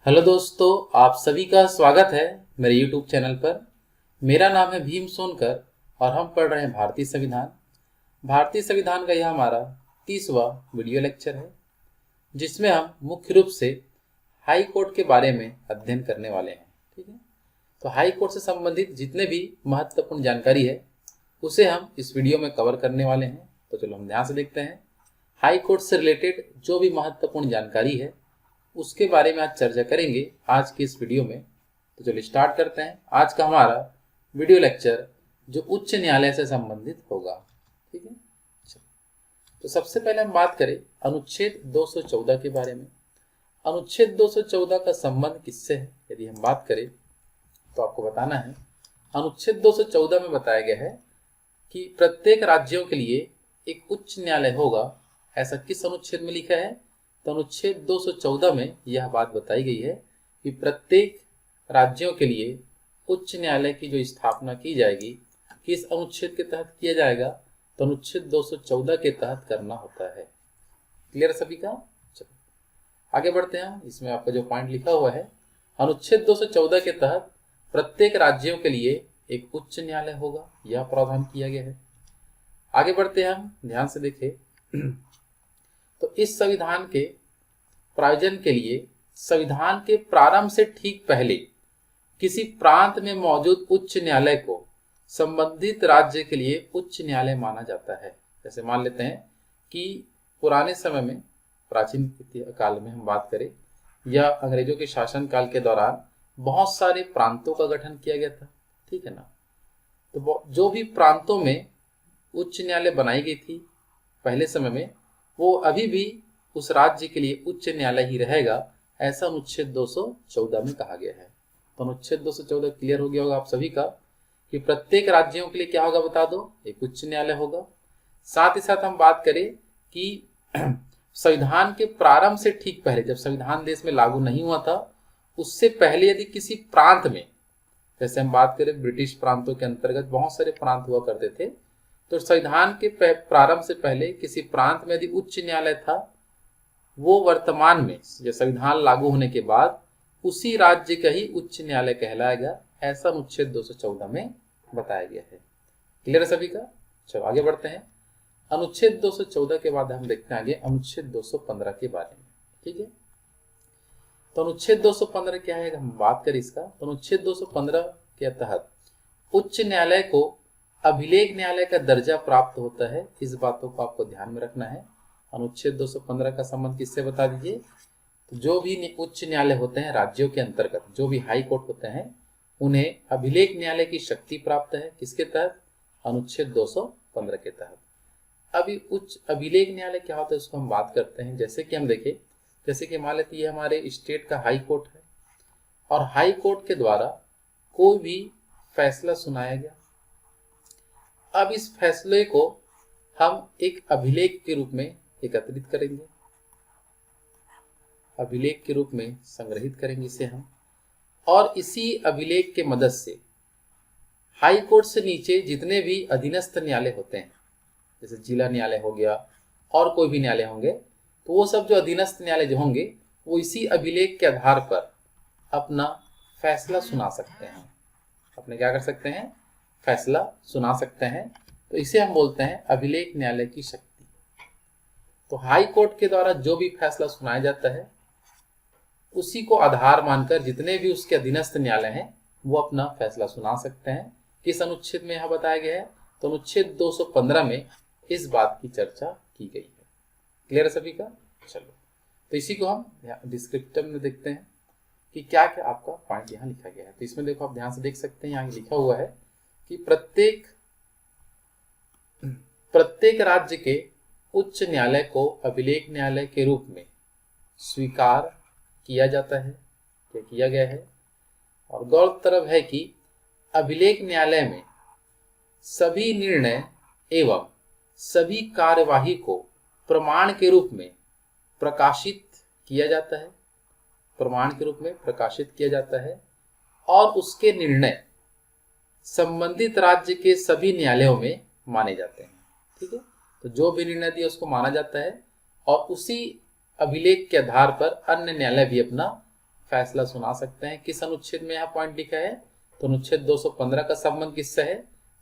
Hello दोस्तों, आप सभी का स्वागत है मेरे YouTube चैनल पर। मेरा नाम है भीम सोनकर और हम पढ़ रहे हैं भारतीय संविधान। भारतीय संविधान का यह हमारा 30वां वीडियो लेक्चर है, जिसमें हम मुख्य रूप से हाई कोर्ट के बारे में अध्ययन करने वाले हैं। ठीक है, तो हाई कोर्ट से संबंधित जितने भी महत्वपूर्ण जानकारी है उसे हम इस वीडियो में कवर करने वाले हैं। तो चलो हम ध्यान से देखते हैं। हाई कोर्ट से रिलेटेड जो भी महत्वपूर्ण जानकारी है उसके बारे में आज चर्चा करेंगे आज की इस वीडियो में। तो चलिए स्टार्ट करते हैं आज का हमारा वीडियो लेक्चर, जो उच्च न्यायालय से संबंधित होगा। ठीक है, तो सबसे पहले हम बात करें अनुच्छेद 214 के बारे में। अनुच्छेद 214 का संबंध किससे है यदि हम बात करें तो आपको बताना है। अनुच्छेद 214 में बताया गया है कि प्रत्येक राज्यों के लिए एक उच्च न्यायालय होगा। ऐसा किस अनुच्छेद में लिखा है? तो अनुच्छेद 214 में यह बात बताई गई है कि प्रत्येक राज्यों के लिए उच्च न्यायालय की जो स्थापना की जाएगी किस अनुच्छेद के तहत किया जाएगा? तो अनुच्छेद 214 के तहत करना होता है। क्लियर सभी का? चलो आगे बढ़ते हैं। इसमें आपका जो पॉइंट लिखा हुआ है, अनुच्छेद 214 के तहत प्रत्येक राज्यों के लिए एक उच्च न्यायालय होगा, यह प्रावधान किया गया है। आगे बढ़ते हैं, हम ध्यान से देखें तो इस संविधान के प्रायोजन के लिए संविधान के प्रारंभ से ठीक पहले किसी प्रांत में मौजूद उच्च न्यायालय को संबंधित राज्य के लिए उच्च न्यायालय माना जाता है। जैसे मान लेते हैं कि पुराने समय में, प्राचीन काल में हम बात करें या अंग्रेजों के शासन काल के दौरान बहुत सारे प्रांतों का गठन किया गया था। ठीक है ना, तो जो भी प्रांतों में उच्च न्यायालय बनाई गई थी पहले समय में, वो अभी भी उस राज्य के लिए उच्च न्यायालय ही रहेगा, ऐसा अनुच्छेद 214 में कहा गया है। तो अनुच्छेद 214 क्लियर हो गया होगा आप सभी का कि प्रत्येक राज्यों के लिए क्या होगा, बता दो, एक उच्च न्यायालय होगा। साथ ही साथ हम बात करें कि संविधान के प्रारंभ से ठीक पहले, जब संविधान देश में लागू नहीं हुआ था उससे पहले यदि किसी प्रांत में, जैसे हम बात करें ब्रिटिश प्रांतों के अंतर्गत बहुत सारे प्रांत हुआ करते थे, तो संविधान के प्रारंभ से पहले किसी प्रांत में यदि उच्च न्यायालय था, वो वर्तमान में जब संविधान लागू होने के बाद उसी राज्य का ही उच्च न्यायालय कहलाएगा, ऐसा अनुच्छेद 214 में बताया गया है। क्लियर सभी का? चलो आगे बढ़ते हैं। अनुच्छेद 214 के बाद हम देखते हैं आगे अनुच्छेद 215 के बारे में। ठीक है, तो अनुच्छेद 215 क्या है, हम बात करें इसका तो अनुच्छेद 215 के तहत उच्च न्यायालय को अभिलेख न्यायालय का दर्जा प्राप्त होता है। इस बातों को आपको ध्यान में रखना है। अनुच्छेद 215 का संबंध किससे बता दीजिए? तो जो भी उच्च न्यायालय होते हैं राज्यों के अंतर्गत, जो भी हाई कोर्ट होते हैं, उन्हें अभिलेख न्यायालय की शक्ति प्राप्त है। किसके तहत? अनुच्छेद 215 के तहत। अभी उच्च अभिलेख न्यायालय क्या होता है उसको हम बात करते हैं। जैसे कि हम देखें, जैसे कि मान लेते ये हमारे स्टेट का हाई कोर्ट है और हाई कोर्ट के द्वारा कोई भी फैसला सुनाया गया। अब इस फैसले को हम एक अभिलेख के रूप में एकत्रित करेंगे, अभिलेख के रूप में संग्रहित करेंगे इसे हम, और इसी अभिलेख के मदद से हाई कोर्ट से नीचे जितने भी अधीनस्थ न्यायालय होते हैं, जैसे जिला न्यायालय हो गया और कोई भी न्यायालय होंगे, तो वो सब जो अधीनस्थ न्यायालय जो होंगे वो इसी अभिलेख के आधार पर अपना फैसला सुना सकते हैं। अपने क्या कर सकते हैं? फैसला सुना सकते हैं। तो इसे हम बोलते हैं अभिलेख न्यायालय की शक्ति। तो हाई कोर्ट के द्वारा जो भी फैसला सुनाया जाता है उसी को आधार मानकर जितने भी उसके अधीनस्थ न्यायालय हैं वो अपना फैसला सुना सकते हैं। किस अनुच्छेद में यह बताया गया है? तो अनुच्छेद 215 में इस बात की चर्चा की गई है। क्लियर है सभी का? चलो, तो इसी को हम डिस्क्रिप्टिव में देखते हैं कि क्या क्या आपका पॉइंट यहाँ लिखा गया है। तो इसमें देखो, आप ध्यान से देख सकते हैं, यहाँ लिखा हुआ है कि प्रत्येक राज्य के उच्च न्यायालय को अभिलेख न्यायालय के रूप में स्वीकार किया जाता है, क्या किया गया है। और गौरतलब है कि अभिलेख न्यायालय में सभी निर्णय एवं सभी कार्यवाही को प्रमाण के रूप में प्रकाशित किया जाता है, प्रमाण के रूप में प्रकाशित किया जाता है, और उसके निर्णय संबंधित राज्य के सभी न्यायालयों में माने जाते हैं। ठीक है, तो जो भी निर्णय दिया उसको माना जाता है और उसी अभिलेख के आधार पर अन्य न्यायालय भी अपना फैसला सुना सकते हैं। किस अनुच्छेद में यहाँ पॉइंट लिखा है, तो अनुच्छेद 215 का संबंध किससे है,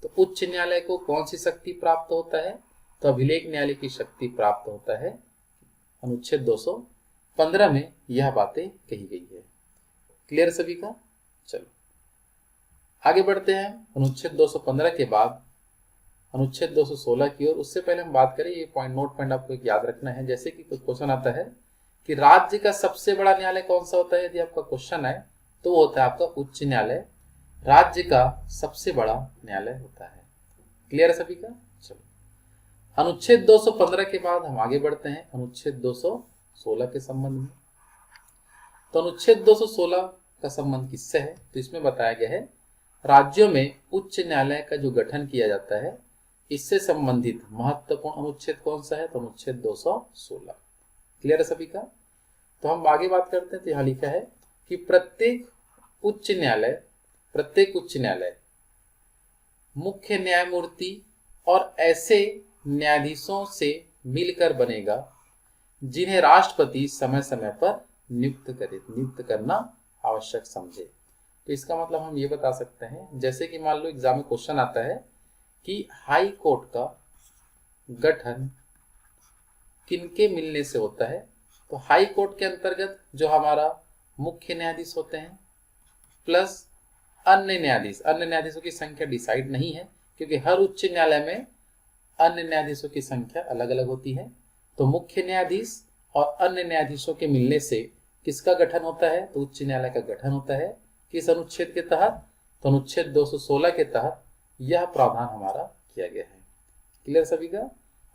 तो उच्च न्यायालय को कौन सी शक्ति प्राप्त होता है, तो अभिलेख न्यायालय की शक्ति प्राप्त होता है। अनुच्छेद 215 में यह बातें कही गई है। क्लियर सभी का। चलो आगे बढ़ते हैं। अनुच्छेद 215 के बाद अनुच्छेद 216 की ओर। उससे पहले हम बात करें, ये नोट पॉइंट आपको एक याद रखना है। जैसे कि कुछ क्वेश्चन आता है कि राज्य का सबसे बड़ा न्यायालय कौन सा होता है, यदि आपका क्वेश्चन है तो वो होता है आपका उच्च न्यायालय। राज्य का सबसे बड़ा न्यायालय होता है। क्लियर है सभी का। चलो अनुच्छेद 215 के बाद हम आगे बढ़ते हैं अनुच्छेद 216 के संबंध में। तो अनुच्छेद 216 का संबंध किससे है, तो इसमें बताया गया है राज्यों में उच्च न्यायालय का जो गठन किया जाता है, इससे संबंधित महत्वपूर्ण अनुच्छेद कौन सा है, तो अनुच्छेद 216। क्लियर है सभी का। तो हम आगे बात करते हैं। तो यहाँ लिखा है कि प्रत्येक उच्च न्यायालय मुख्य न्यायमूर्ति और ऐसे न्यायाधीशों से मिलकर बनेगा जिन्हें राष्ट्रपति समय समय पर नियुक्त करना आवश्यक समझे। तो इसका मतलब हम ये बता सकते हैं, जैसे कि मान लो एग्जाम में क्वेश्चन आता है कि हाई कोर्ट का गठन किनके मिलने से होता है, तो हाई कोर्ट के अंतर्गत जो हमारा मुख्य न्यायाधीश होते हैं प्लस अन्य न्यायाधीशों की संख्या डिसाइड नहीं है, क्योंकि हर उच्च न्यायालय में अन्य न्यायाधीशों की संख्या अलग अलग होती है। तो मुख्य न्यायाधीश और अन्य न्यायाधीशों के मिलने से किसका गठन होता है, तो उच्च न्यायालय का गठन होता है। किस अनुच्छेद के तहत, तो अनुच्छेद 216 के तहत यह प्रावधान हमारा किया गया है। क्लियर सभी का।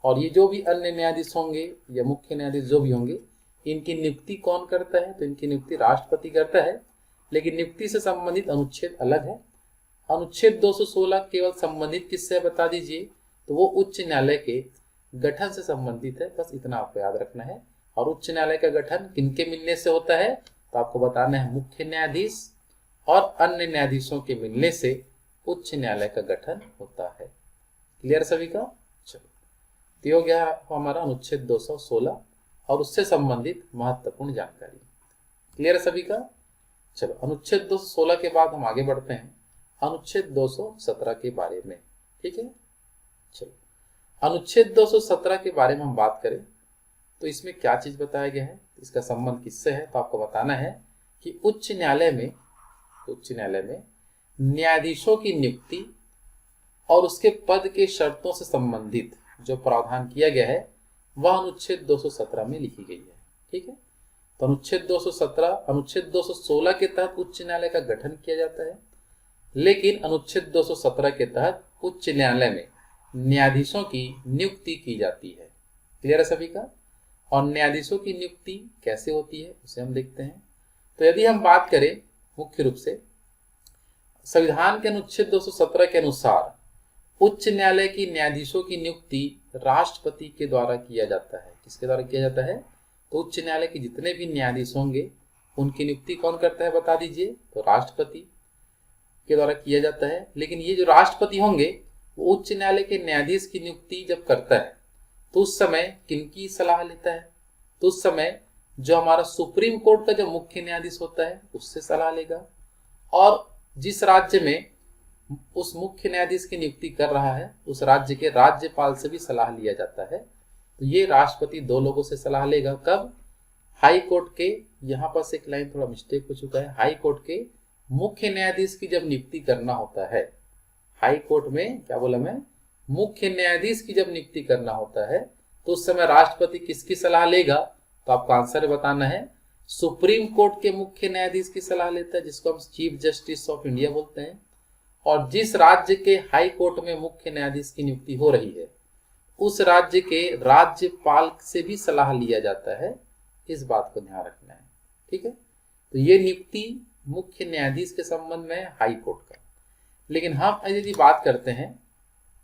और ये जो भी अन्य न्यायाधीश होंगे या मुख्य न्यायाधीश जो भी होंगे, इनकी नियुक्ति कौन करता है, तो इनकी नियुक्ति राष्ट्रपति करता है, लेकिन नियुक्ति से संबंधित अनुच्छेद अलग है। अनुच्छेद 216 केवल संबंधित किससे बता दीजिए, तो वो उच्च न्यायालय के गठन से संबंधित है। बस इतना आपको याद रखना है। और उच्च न्यायालय का गठन किनके मिलने से होता है, तो आपको बताना है मुख्य न्यायाधीश और अन्य न्यायाधीशों के मिलने से उच्च न्यायालय का गठन होता है। क्लियर सभी का। चलो तो हो गया हमारा अनुच्छेद 216 और उससे संबंधित महत्वपूर्ण जानकारी। क्लियर सभी का। चलो अनुच्छेद 216 के बाद हम आगे बढ़ते हैं अनुच्छेद 217 के बारे में। ठीक है। चलो अनुच्छेद 217 के बारे में हम बात करें तो इसमें क्या चीज बताया गया है, इसका संबंध किससे है, तो आपको बताना है कि उच्च न्यायालय में न्यायाधीशों की नियुक्ति और उसके पद के शर्तों से संबंधित जो प्रावधान किया गया है वह अनुच्छेद 217 में लिखी गई है। ठीक है। तो अनुच्छेद 216 के तहत उच्च न्यायालय का गठन किया जाता है, लेकिन अनुच्छेद 217 के तहत उच्च न्यायालय में न्यायाधीशों की नियुक्ति की जाती है। क्लियर है सभी का। और न्यायाधीशों की नियुक्ति कैसे होती है उसे हम देखते हैं। तो यदि हम बात करें मुख्य रूप से संविधान के अनुच्छेद 217 के अनुसार उच्च न्यायालय की न्यायाधीशों की नियुक्ति राष्ट्रपति के द्वारा किया जाता है। किसके द्वारा किया जाता है, तो उच्च न्यायालय के जितने भी न्यायाधीश होंगे उनकी नियुक्ति कौन करता है बता दीजिए, तो राष्ट्रपति के द्वारा किया जाता है। लेकिन ये जो राष्ट्रपति होंगे वो उच्च न्यायालय के न्यायाधीश की नियुक्ति जब करता है तो उस समय किनकी सलाह लेता है, तो उस समय जो हमारा सुप्रीम कोर्ट का जो मुख्य न्यायाधीश होता है उससे सलाह लेगा। और जिस राज्य में उस मुख्य न्यायाधीश की नियुक्ति कर रहा है उस राज्य के राज्यपाल से भी सलाह लिया जाता है। तो ये राष्ट्रपति दो लोगों से सलाह लेगा। कब, हाई कोर्ट के, यहाँ पर से एक लाइन थोड़ा मिस्टेक हो चुका है, हाई कोर्ट के मुख्य न्यायाधीश की जब नियुक्ति करना होता है, हाई कोर्ट में क्या बोला मैं, मुख्य न्यायाधीश की जब नियुक्ति करना होता है तो उस समय राष्ट्रपति किसकी सलाह लेगा, तो आपको आंसर बताना है सुप्रीम कोर्ट के मुख्य न्यायाधीश की सलाह लेता है, जिसको हम चीफ जस्टिस ऑफ इंडिया बोलते हैं। और जिस राज्य के हाई कोर्ट में मुख्य न्यायाधीश की नियुक्ति हो रही है उस राज्य के राज्यपाल से भी सलाह लिया जाता है। इस बात को ध्यान रखना है। ठीक है। तो ये नियुक्ति मुख्य न्यायाधीश के संबंध में हाई कोर्ट का। लेकिन हम यदि बात करते हैं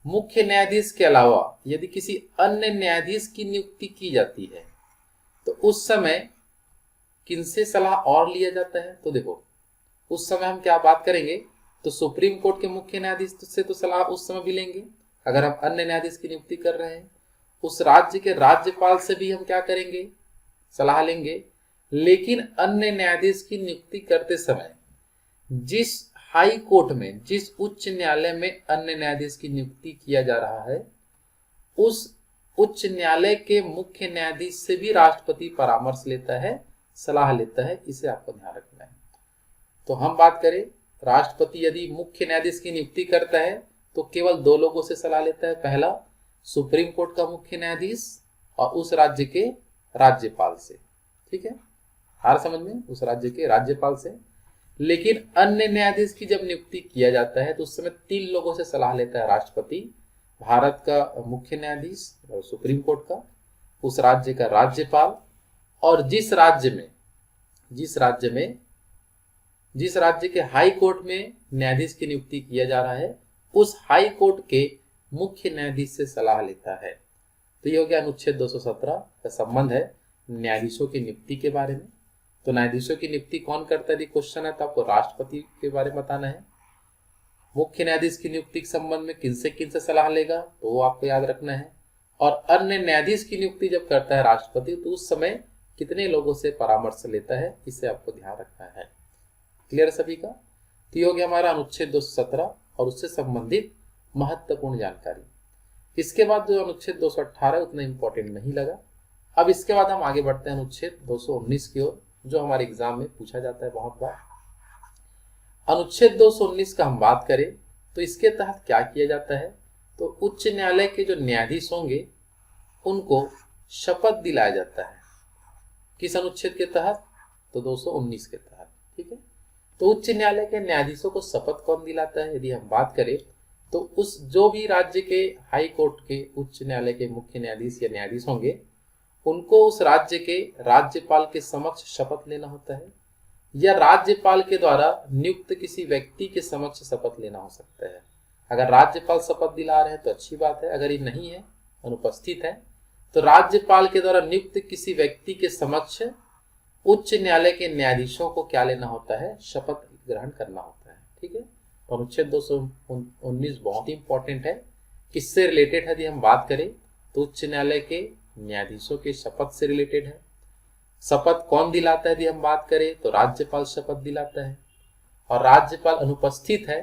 मुख्य न्यायाधीश के अलावा यदि किसी अन्य न्यायाधीश की नियुक्ति की जाती है तो उस समय किनसे सलाह और लिया जाता है, तो देखो उस समय हम क्या बात करेंगे, तो सुप्रीम कोर्ट के मुख्य न्यायाधीश से तो सलाह उस समय भी लेंगे अगर हम अन्य न्यायाधीश की नियुक्ति कर रहे हैं। उस राज्य के राज्यपाल से भी हम क्या करेंगे, सलाह लेंगे। लेकिन अन्य न्यायाधीश की नियुक्ति करते समय जिस हाई कोर्ट में, जिस उच्च न्यायालय में अन्य न्यायाधीश की नियुक्ति किया जा रहा है, उस उच्च न्यायालय के मुख्य न्यायाधीश से भी राष्ट्रपति परामर्श लेता है, सलाह लेता है। इसे आपको ध्यान रखना है। तो हम बात करें, राष्ट्रपति यदि मुख्य न्यायाधीश की नियुक्ति करता है तो केवल दो लोगों से सलाह लेता है। पहला, सुप्रीम कोर्ट का मुख्य न्यायाधीश और उस राज्य के राज्यपाल से। ठीक है, हार समझ में, उस राज्य के राज्यपाल से। लेकिन अन्य न्यायाधीश की जब नियुक्ति किया जाता है तो उस समय 3 लोगों से सलाह लेता है राष्ट्रपति। भारत का मुख्य न्यायाधीश और सुप्रीम कोर्ट का, उस राज्य का राज्यपाल, और जिस राज्य के हाई कोर्ट में न्यायाधीश की नियुक्ति किया जा रहा है, उस हाई कोर्ट के मुख्य न्यायाधीश से सलाह लेता है। तो ये हो गया अनुच्छेद 217 का संबंध है न्यायाधीशों की नियुक्ति के बारे में। तो न्यायाधीशों की नियुक्ति कौन करता है, यदि क्वेश्चन है तो आपको राष्ट्रपति के बारे में बताना है। मुख्य न्यायाधीश की नियुक्ति के संबंध में किनसे सलाह लेगा तो वो आपको याद रखना है। और अन्य न्यायाधीश की नियुक्ति जब करता है राष्ट्रपति तो उस समय कितने लोगों से परामर्श लेता है, इसे आपको ध्यान रखना है। क्लियर सभी का? तो ये हो गया हमारा अनुच्छेद 217 और उससे संबंधित महत्वपूर्ण जानकारी। इसके बाद जो अनुच्छेद 218 उतना इंपॉर्टेंट नहीं लगा। अब इसके बाद हम आगे बढ़ते हैं अनुच्छेद 219 की ओर, जो हमारे एग्जाम में पूछा जाता है बहुत बार। अनुच्छेद 219 का हम बात करें तो इसके तहत क्या किया जाता है, तो उच्च न्यायालय के जो न्यायाधीश होंगे उनको शपथ दिलाया जाता है। किस अनुच्छेद के तहत, तो 219 के तहत। ठीक है, तो उच्च न्यायालय के न्यायाधीशों को शपथ कौन दिलाता है, यदि हम बात करें तो उस जो भी राज्य के हाई कोर्ट के उच्च न्यायालय के मुख्य न्यायाधीश या न्यायाधीश होंगे उनको उस राज्य के राज्यपाल के समक्ष शपथ लेना होता है, या राज्यपाल के द्वारा नियुक्त किसी व्यक्ति के समक्ष शपथ लेना हो सकता है। अगर राज्यपाल शपथ दिला रहे हैं तो अच्छी बात है, अगर ये नहीं है, अनुपस्थित है, तो राज्यपाल के द्वारा नियुक्त किसी व्यक्ति के समक्ष उच्च न्यायालय के न्यायाधीशों को क्या लेना होता है, शपथ ग्रहण करना होता है। ठीक है, तो अनुच्छेद 219 बहुत ही इंपॉर्टेंट है। किससे रिलेटेड है यदि हम बात करें तो उच्च न्यायालय के न्यायाधीशों के शपथ से रिलेटेड है। शपथ कौन दिलाता है यदि हम बात करें तो राज्यपाल शपथ दिलाता है, और राज्यपाल अनुपस्थित है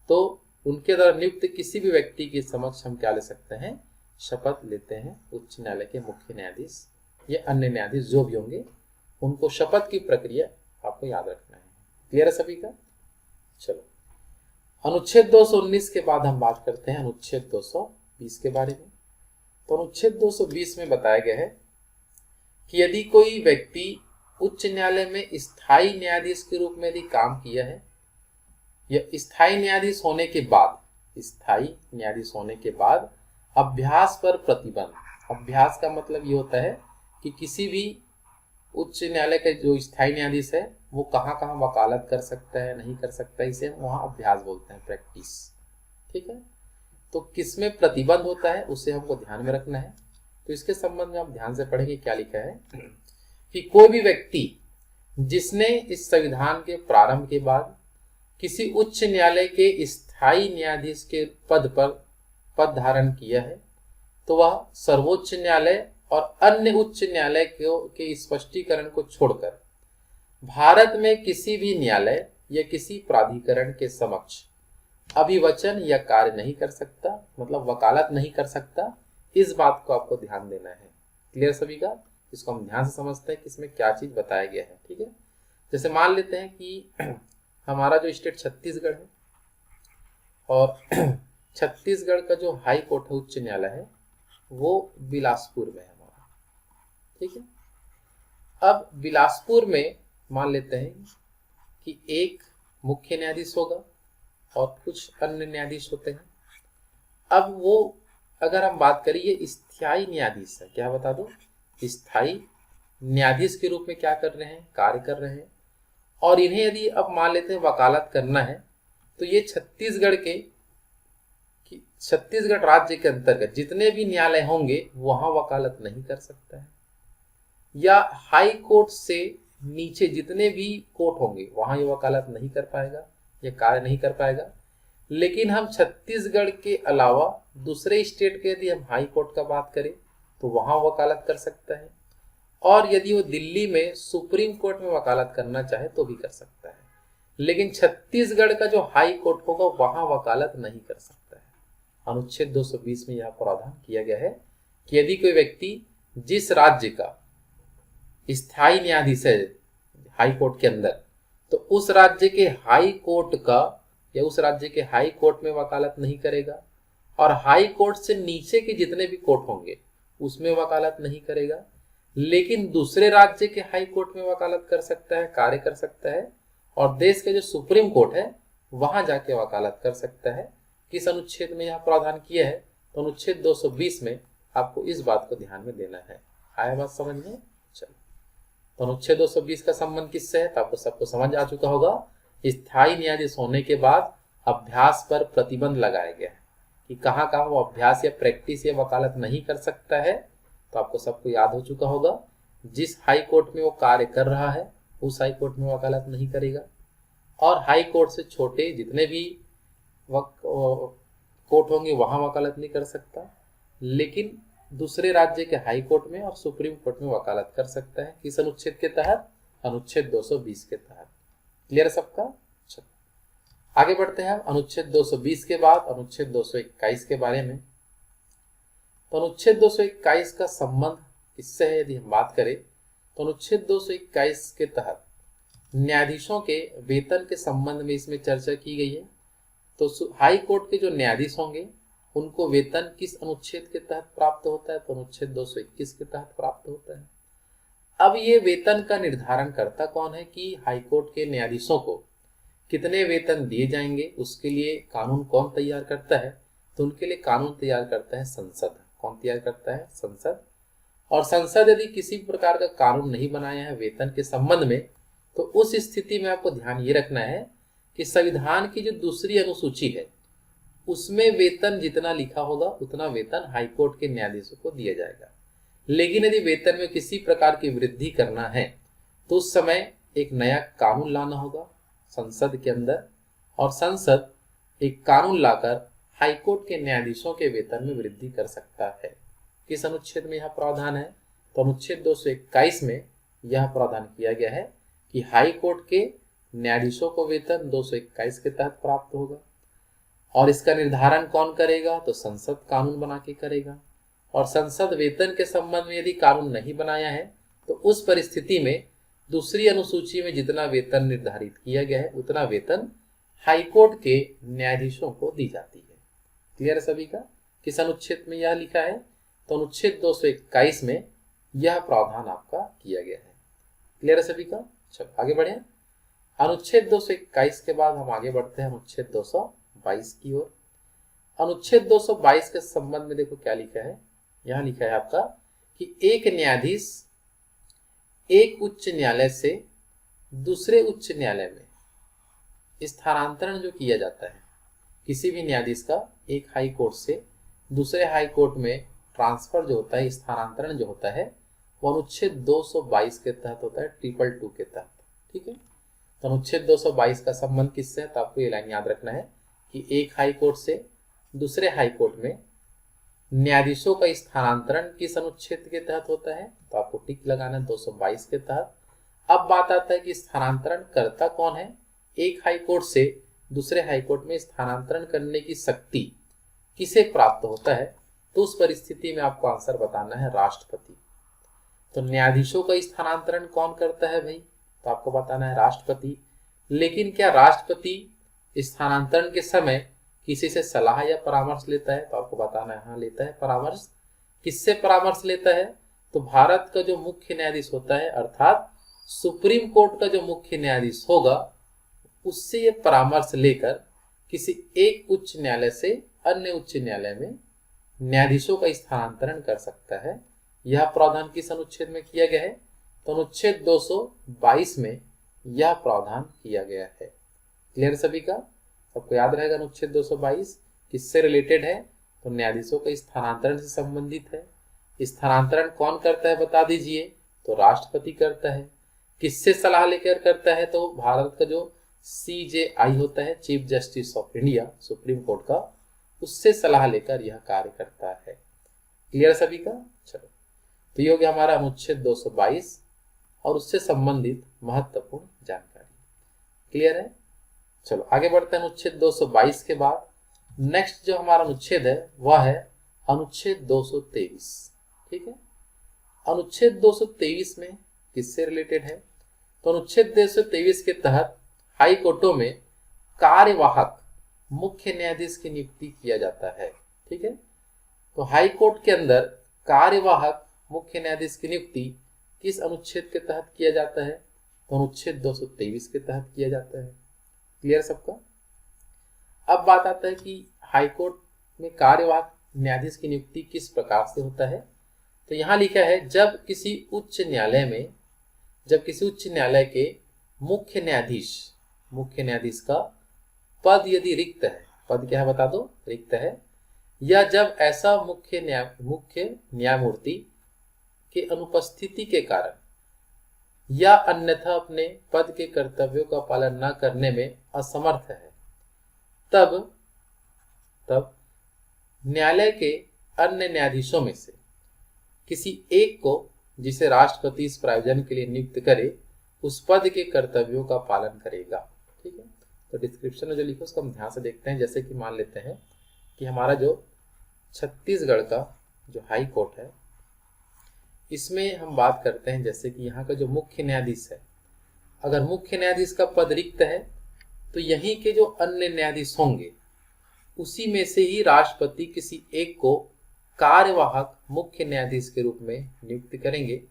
तो उनके द्वारा नियुक्त किसी भी व्यक्ति के समक्ष हम क्या ले सकते हैं, शपथ लेते हैं। उच्च न्यायालय के मुख्य न्यायाधीश या अन्य न्यायाधीश जो भी होंगे उनको शपथ की प्रक्रिया आपको याद रखना है। क्लियर है सभी का? चलो, अनुच्छेद 219 के बाद हम बात करते हैं अनुच्छेद 220 के बारे में। तो अनुच्छेद 220 में बताया गया है कि यदि कोई व्यक्ति उच्च न्यायालय में स्थायी न्यायाधीश के रूप में यदि काम किया है, या स्थायी न्यायाधीश होने के बाद अभ्यास पर प्रतिबंध। अभ्यास का मतलब ये होता है कि किसी भी उच्च न्यायालय का जो स्थायी न्यायाधीश है वो कहाँ कहाँ वकालत कर सकता है, नहीं कर सकता है, इसे वहाँ अभ्यास बोलते हैं, प्रैक्टिस। ठीक है, तो किसमें प्रतिबंध होता है उसे हमको ध्यान में रखना है। तो इसके संबंध में आप ध्यान से पढ़ेंगे क्या लिखा है कि कोई भी व्यक्ति जिसने इस संविधान के प्रारंभ के बाद किसी उच्च न्यायालय के स्थायी न्यायाधीश के पद पर पद धारण किया है तो वह सर्वोच्च न्यायालय और अन्य उच्च न्यायालय के स्पष्टीकरण को छोड़कर भारत में किसी भी न्यायालय या किसी प्राधिकरण के समक्ष अभिवचन या कार्य नहीं कर सकता, मतलब वकालत नहीं कर सकता। इस बात को आपको ध्यान देना है। क्लियर सभी का? इसको हम ध्यान से समझते हैं कि इसमें क्या चीज बताया गया है। ठीक है, जैसे मान लेते हैं कि हमारा जो स्टेट छत्तीसगढ़ है और छत्तीसगढ़ का जो हाई कोर्ट है, उच्च न्यायालय है, वो बिलासपुर में है हमारा। ठीक है, अब बिलासपुर में मान लेते हैं कि एक मुख्य न्यायाधीश होगा और कुछ अन्य न्यायाधीश होते हैं। अब वो अगर हम बात करें, ये स्थायी न्यायाधीश है, क्या बता दो, स्थायी न्यायाधीश के रूप में क्या कर रहे हैं, कार्य कर रहे हैं। और इन्हें यदि अब मान लेते हैं वकालत करना है तो ये छत्तीसगढ़ राज्य के अंतर्गत जितने भी न्यायालय होंगे वहां वकालत नहीं कर सकता है, या हाई कोर्ट से नीचे जितने भी कोर्ट होंगे वहां ये वकालत नहीं कर पाएगा, ये कार्य नहीं कर पाएगा। लेकिन हम छत्तीसगढ़ के अलावा दूसरे स्टेट के यदि हम हाई कोर्ट का बात करें तो वहां वकालत कर सकता है। और यदि वो दिल्ली में सुप्रीम कोर्ट में वकालत करना चाहे तो भी कर सकता है, लेकिन छत्तीसगढ़ का जो हाई कोर्ट होगा वहां वकालत नहीं कर सकता है। अनुच्छेद 220 में यह प्रावधान किया गया है कि यदि कोई व्यक्ति जिस राज्य का स्थायी न्यायाधीश है हाई कोर्ट के अंदर, तो उस राज्य के हाई कोर्ट का या उस राज्य के हाई कोर्ट में वकालत नहीं करेगा, और हाई कोर्ट से नीचे के जितने भी कोर्ट होंगे उसमें वकालत नहीं करेगा, लेकिन दूसरे राज्य के हाई कोर्ट में वकालत कर सकता है, कार्य कर सकता है, और देश के जो सुप्रीम कोर्ट है वहां जाके वकालत कर सकता है। किस अनुच्छेद में यह प्रावधान किया है? तो अनुच्छेद 220 में आपको इस बात को ध्यान में देना है। आया बात समझ में? चलो, तो अनुच्छेद 220 का संबंध किससे है? तो आपको सबको समझ आ चुका होगा। स्थायी न्यायाधीश होने के बाद अभ्यास पर प्रतिबंध लगाया गया है कि कहाँ कहाँ वो अभ्यास या प्रैक्टिस या वकालत नहीं कर सकता है। तो आपको सबको याद हो चुका होगा, जिस हाई कोर्ट में वो कार्य कर रहा है उस हाई कोर्ट में वकालत नहीं करेगा, और हाई कोर्ट से छोटे जितने भी कोर्ट होंगे वहां वकालत नहीं कर सकता, लेकिन दूसरे राज्य के हाई कोर्ट में और सुप्रीम कोर्ट में वकालत कर सकता है। किस अनुच्छेद के तहत? अनुच्छेद 220 के तहत। क्लियर है सबका? चलो आगे बढ़ते हैं। अनुच्छेद 220 के बाद अनुच्छेद 221 के बारे में। तो अनुच्छेद 221 का संबंध किससे है यदि हम बात करें तो अनुच्छेद 221 के तहत न्यायाधीशों के वेतन के संबंध में इसमें चर्चा की गई है। तो हाई कोर्ट के जो न्यायाधीश होंगे उनको वेतन किस अनुच्छेद के तहत प्राप्त होता है? तो अनुच्छेद 221 के तहत प्राप्त होता है। अब ये वेतन का निर्धारण करता कौन है कि हाई कोर्ट के न्यायाधीशों को कितने वेतन दिए जाएंगे, उसके लिए कानून कौन तैयार करता है? तो उनके लिए कानून तैयार करता है संसद। कौन तैयार करता है? संसद। और संसद यदि किसी प्रकार का कानून नहीं बनाया है वेतन के संबंध में, तो उस स्थिति में आपको ध्यान ये रखना है कि संविधान की जो दूसरी अनुसूची है उसमें वेतन जितना लिखा होगा उतना वेतन हाईकोर्ट के न्यायाधीशों को दिया जाएगा। लेकिन यदि वेतन में किसी प्रकार की वृद्धि करना है तो उस समय एक नया कानून लाना होगा संसद के अंदर, और संसद एक कानून लाकर हाईकोर्ट के न्यायाधीशों के वेतन में वृद्धि कर सकता है। किस अनुच्छेद में यह प्रावधान है? तो अनुच्छेद 221 में यह प्रावधान किया गया है कि हाई कोर्ट के न्यायाधीशों को वेतन 221 के तहत प्राप्त होगा, और इसका निर्धारण कौन करेगा? तो संसद कानून बना के करेगा। और संसद वेतन के संबंध में यदि कानून नहीं बनाया है तो उस परिस्थिति में दूसरी अनुसूची में जितना वेतन निर्धारित किया गया है उतना वेतन हाईकोर्ट के न्यायाधीशों को दी जाती है। क्लियर है सभी का? किस अनुच्छेद में यह लिखा है? तो अनुच्छेद 221 में यह प्रावधान आपका किया गया है। क्लियर है सभी का? चलो आगे बढ़े। अनुच्छेद 221 के बाद हम आगे बढ़ते हैं अनुच्छेद 222 की ओर। अनुच्छेद 222 के संबंध में देखो क्या लिखा है। यहां लिखा है आपका कि एक न्यायाधीश एक उच्च न्यायालय से दूसरे उच्च न्यायालय में स्थानांतरण जो किया जाता है, किसी भी न्यायाधीश का एक हाई कोर्ट से दूसरे हाई कोर्ट में ट्रांसफर जो होता है, स्थानांतरण जो होता है, वो अनुच्छेद 222 के तहत होता है, 222 के तहत। ठीक है, तो अनुच्छेद 222 का संबंध किससे है? तो आपको ये लाइन याद रखना है कि एक हाई कोर्ट से दूसरे हाई कोर्ट में न्यायाधीशों का स्थानांतरण किस अनुच्छेद के तहत होता है? तो आपको टिक लगाना है 222 के तहत। अब बात आता है कि स्थानांतरण करता कौन है? एक हाई कोर्ट से दूसरे हाई कोर्ट में स्थानांतरण करने की शक्ति किसे प्राप्त होता है? तो उस परिस्थिति में आपको आंसर बताना है राष्ट्रपति। तो न्यायाधीशों का स्थानांतरण कौन करता है भाई? तो आपको बताना है राष्ट्रपति। लेकिन क्या राष्ट्रपति स्थानांतरण के समय किसी से सलाह या परामर्श लेता है? तो आपको बताना है हाँ लेता है परामर्श। किससे परामर्श लेता है? तो भारत का जो मुख्य न्यायाधीश होता है, अर्थात सुप्रीम कोर्ट का जो मुख्य न्यायाधीश होगा, उससे ये परामर्श लेकर किसी एक उच्च न्यायालय से अन्य उच्च न्यायालय में न्यायाधीशों का स्थानांतरण कर सकता है। यह प्रावधान किस अनुच्छेद में किया गया है? तो अनुच्छेद 222 में यह प्रावधान किया गया है। क्लियर सभी का? सबको याद रहेगा अनुच्छेद 222 किससे रिलेटेड है? तो न्यायाधीशों के स्थानांतरण से संबंधित है। स्थानांतरण कौन करता है बता दीजिए? तो राष्ट्रपति करता है। किससे सलाह लेकर करता है? तो भारत का जो CJI होता है, chief justice of India, supreme court का, उससे सलाह लेकर यह कार्य करता है। क्लियर सभी का? चलो, तो ये हो गया हमारा अनुच्छेद 222 और उससे संबंधित महत्वपूर्ण जानकारी। क्लियर है? चलो आगे बढ़ते हैं। अनुच्छेद 222 के बाद नेक्स्ट जो हमारा अनुच्छेद है वह है अनुच्छेद 223। ठीक है, अनुच्छेद 223 में किससे रिलेटेड है? तो अनुच्छेद 223 के तहत हाई कोर्टों में कार्यवाहक मुख्य न्यायाधीश की नियुक्ति किया जाता है। ठीक है, तो हाई कोर्ट के अंदर कार्यवाहक मुख्य न्यायाधीश की नियुक्ति किस अनुच्छेद के तहत किया जाता है? तो अनुच्छेद 223 के तहत किया जाता है। क्लियर सबका? अब बात आता है कि हाई कोर्ट में कार्यवाहक न्यायाधीश की नियुक्ति किस प्रकार से होता है। तो यहाँ लिखा है जब किसी उच्च न्यायालय के मुख्य न्यायाधीश का पद यदि रिक्त है, पद क्या है बता दो, रिक्त है, या जब ऐसा मुख्य न्यायमूर्ति के अनुपस्थिति के कारण या अन्यथा अपने पद के कर्तव्यों का पालन न करने में असमर्थ है, तब न्यायालय के अन्य न्यायाधीशों में से किसी एक को, जिसे राष्ट्रपति इस प्रायोजन के लिए नियुक्त करे, उस पद के कर्तव्यों का पालन करेगा। ठीक है, तो डिस्क्रिप्शन में जो लिखा उसको हम ध्यान से देखते हैं। जैसे कि मान लेते हैं कि हमारा जो छत्तीसगढ़ का जो हाई कोर्ट है, इसमें हम बात करते हैं जैसे कि यहाँ का जो मुख्य न्यायाधीश है, अगर मुख्य न्यायाधीश का पद रिक्त है तो यहीं के जो अन्य न्यायाधीश होंगे उसी में से ही राष्ट्रपति किसी एक को कार्यवाहक मुख्य न्यायाधीश के रूप में नियुक्त करेंगे,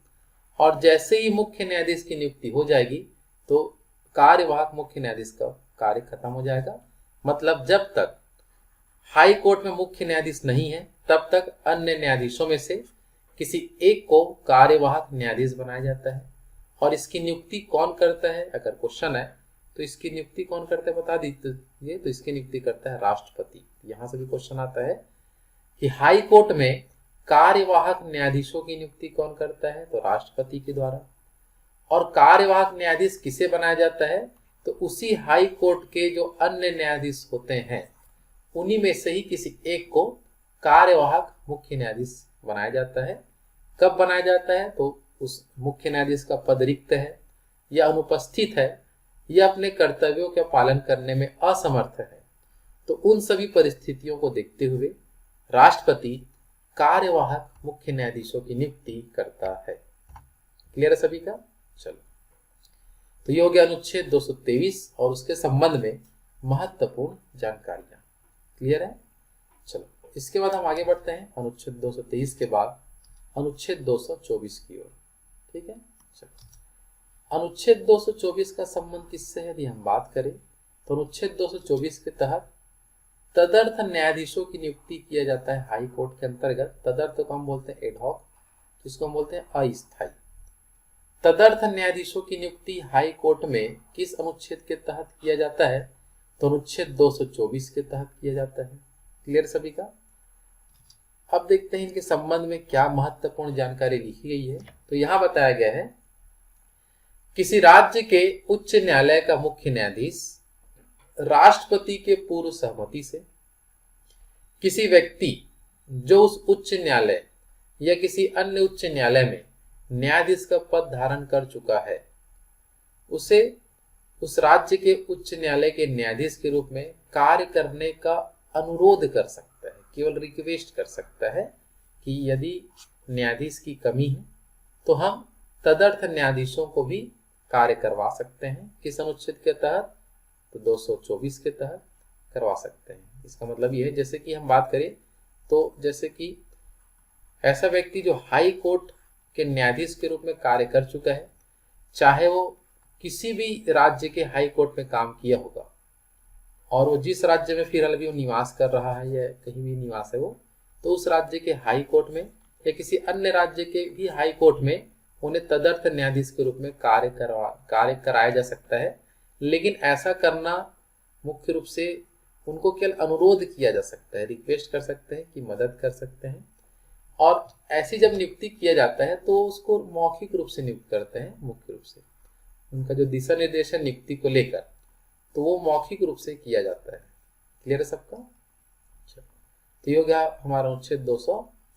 और जैसे ही मुख्य न्यायाधीश की नियुक्ति हो जाएगी तो कार्यवाहक मुख्य न्यायाधीश का कार्य खत्म हो जाएगा। मतलब जब तक हाई कोर्ट में मुख्य न्यायाधीश नहीं है तब तक अन्य न्यायाधीशों में से किसी एक को कार्यवाहक न्यायाधीश बनाया जाता है। और इसकी नियुक्ति कौन करता है, अगर क्वेश्चन है तो इसकी नियुक्ति कौन करता है बता दीजिए। तो इसकी नियुक्ति करता है राष्ट्रपति। यहां से भी क्वेश्चन आता है कि हाई कोर्ट में कार्यवाहक न्यायाधीशों की नियुक्ति कौन करता है, तो राष्ट्रपति के द्वारा। और कार्यवाहक न्यायाधीश किसे बनाया जाता है, तो उसी हाई कोर्ट के जो अन्य न्यायाधीश होते हैं उन्हीं में से ही किसी एक को कार्यवाहक मुख्य न्यायाधीश बनाया जाता है। कब बनाया जाता है, तो उस मुख्य न्यायाधीश का पद रिक्त है या अनुपस्थित है या अपने कर्तव्यों के पालन करने में असमर्थ है, तो उन सभी परिस्थितियों को देखते हुए राष्ट्रपति कार्यवाहक मुख्य न्यायाधीशों की नियुक्ति करता है। क्लियर है सभी का? चलो, तो ये हो गया अनुच्छेद 223 और उसके संबंध में महत्वपूर्ण जानकारियां। क्लियर है? चलो, इसके बाद हम आगे बढ़ते हैं अनुच्छेद 223 के बाद अनुच्छेद 224 की ओर। ठीक है, चलो, अनुच्छेद 224 का संबंध किससे है यदि हम बात करें तो अनुच्छेद 224 के तहत तदर्थ न्यायाधीशों की नियुक्ति किया जाता है हाई कोर्ट के अंतर्गत। तदर्थ को हम बोलते हैं एडहॉक, जिसको हम बोलते हैं अस्थायी। तदर्थ न्यायाधीशों की नियुक्ति हाई कोर्ट में किस अनुच्छेद के तहत किया जाता है, तो अनुच्छेद 224 के तहत किया जाता है। क्लियर सभी का? अब देखते हैं इनके संबंध में क्या महत्वपूर्ण जानकारी लिखी गई है। तो यहां बताया गया है किसी राज्य के उच्च न्यायालय का मुख्य न्यायाधीश राष्ट्रपति के पूर्व सहमति से किसी व्यक्ति जो उस उच्च न्यायालय या किसी अन्य उच्च न्यायालय में न्यायाधीश का पद धारण कर चुका है, उसे उस राज्य के उच्च न्यायालय के न्यायाधीश के रूप में कार्य करने का अनुरोध कर सकता है, केवल रिक्वेस्ट कर सकता है कि यदि न्यायाधीश की कमी है तो हम तदर्थ न्यायाधीशों को भी कार्य करवा सकते हैं। किस अनुच्छेद के तहत, तो 224 के तहत करवा सकते हैं। इसका मतलब यह है, जैसे कि हम बात करें तो जैसे कि ऐसा व्यक्ति जो हाई कोर्ट के न्यायाधीश के रूप में कार्य कर चुका है, चाहे वो किसी भी राज्य के हाई कोर्ट में काम किया होगा और वो जिस राज्य में फिलहाल भी वो निवास कर रहा है या कहीं भी निवास है वो, तो उस राज्य के हाई कोर्ट में या किसी अन्य राज्य के भी हाई कोर्ट में उन्हें तदर्थ न्यायाधीश के रूप में कार्य कराया जा सकता है। लेकिन ऐसा करना मुख्य रूप से उनको केवल अनुरोध किया जा सकता है, रिक्वेस्ट कर सकते हैं कि मदद कर सकते हैं। और ऐसी जब नियुक्ति किया जाता है तो उसको मौखिक रूप से नियुक्त करते हैं। मुख्य रूप से उनका जो दिशा निर्देश है नियुक्ति को लेकर, तो वो मौखिक रूप से किया जाता है। क्लियर है सबका? तो ये हो गया हमारा अनुच्छेद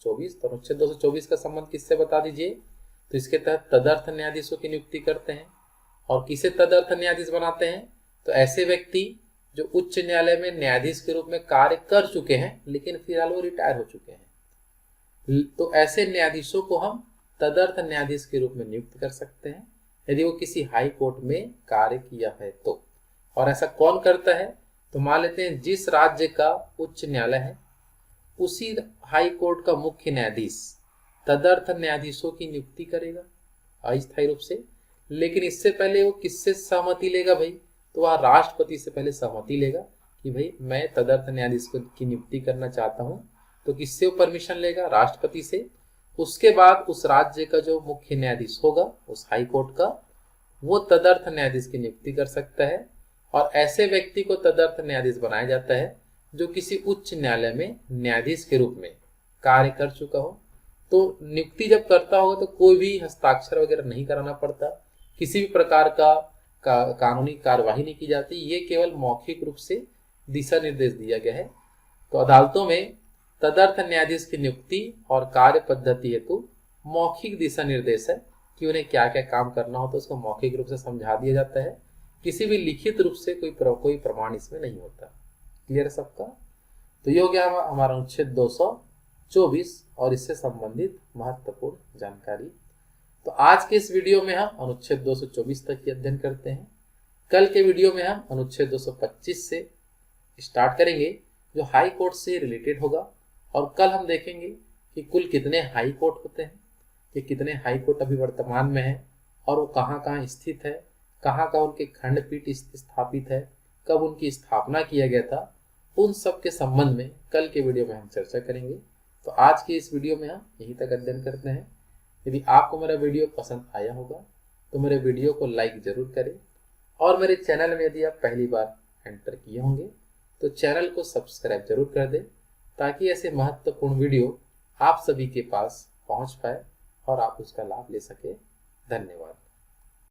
224। तो अनुच्छेद 224 का संबंध किससे बता दीजिए। तो इसके तहत तदर्थ न्यायाधीशों की नियुक्ति करते हैं। और किसे तदर्थ न्यायाधीश बनाते हैं। तो ऐसे व्यक्ति जो उच्च न्यायालय में न्यायाधीश के रूप में कार्य कर चुके हैं लेकिन फिलहाल वो रिटायर हो चुके हैं। तो ऐसे न्यायाधीशों को हम तदर्थ न्यायाधीश के रूप में नियुक्त कर सकते हैं यदि वो किसी हाई कोर्ट में कार्य किया है तो। और ऐसा कौन करता है। तो मान लेते हैं जिस राज्य का उच्च न्यायालय है उसी हाई कोर्ट का मुख्य न्यायाधीश तदर्थ न्यायाधीशों की नियुक्ति करेगा अस्थायी रूप से। लेकिन इससे पहले वो किससे सहमति लेगा भाई। तो वह राष्ट्रपति से पहले सहमति लेगा कि भाई मैं तदर्थ न्यायाधीश की नियुक्ति करना चाहता हूं। तो किससे वो परमिशन लेगा। राष्ट्रपति से। उसके बाद उस राज्य का जो मुख्य न्यायाधीश होगा उस हाई कोर्ट का वो तदर्थ न्यायाधीश की नियुक्ति कर सकता है। और ऐसे व्यक्ति को तदर्थ न्यायाधीश बनाया जाता है जो किसी उच्च न्यायालय में न्यायाधीश के रूप में कार्य कर चुका हो। तो नियुक्ति जब करता होगा तो कोई भी हस्ताक्षर वगैरह नहीं कराना पड़ता। किसी भी प्रकार का कानूनी कार्यवाही नहीं की जाती। ये केवल मौखिक रूप से दिशा निर्देश दिया गया है। तो अदालतों में तदर्थ न्यायाधीश की नियुक्ति और कार्य पद्धति हेतु मौखिक दिशा निर्देश है कि उन्हें क्या क्या काम करना हो तो उसको मौखिक रूप से समझा दिया जाता है। किसी भी लिखित रूप से कोई प्रमाण इसमें नहीं होता। क्लियर है सबका। तो ये हो गया हमारा अनुच्छेद 224 और इससे संबंधित महत्वपूर्ण जानकारी। तो आज के इस वीडियो में हम अनुच्छेद 224 तक ही अध्ययन करते हैं। कल के वीडियो में हम अनुच्छेद 225 से स्टार्ट करेंगे जो हाई कोर्ट से रिलेटेड होगा। और कल हम देखेंगे कि कुल कितने हाई कोर्ट होते हैं, कि कितने हाई कोर्ट अभी वर्तमान में हैं और वो कहाँ कहाँ स्थित है, कहाँ कहाँ उनके खंडपीठ स्थापित है, कब उनकी स्थापना किया गया था, उन सब के संबंध में कल के वीडियो में हम चर्चा करेंगे। तो आज के इस वीडियो में हम यहीं तक अध्ययन करते हैं। यदि आपको मेरा वीडियो पसंद आया होगा तो मेरे वीडियो को लाइक जरूर करें और मेरे चैनल में यदि आप पहली बार एंटर किए होंगे तो चैनल को सब्सक्राइब जरूर कर दें ताकि ऐसे महत्वपूर्ण वीडियो आप सभी के पास पहुंच पाए और आप उसका लाभ ले सके। धन्यवाद।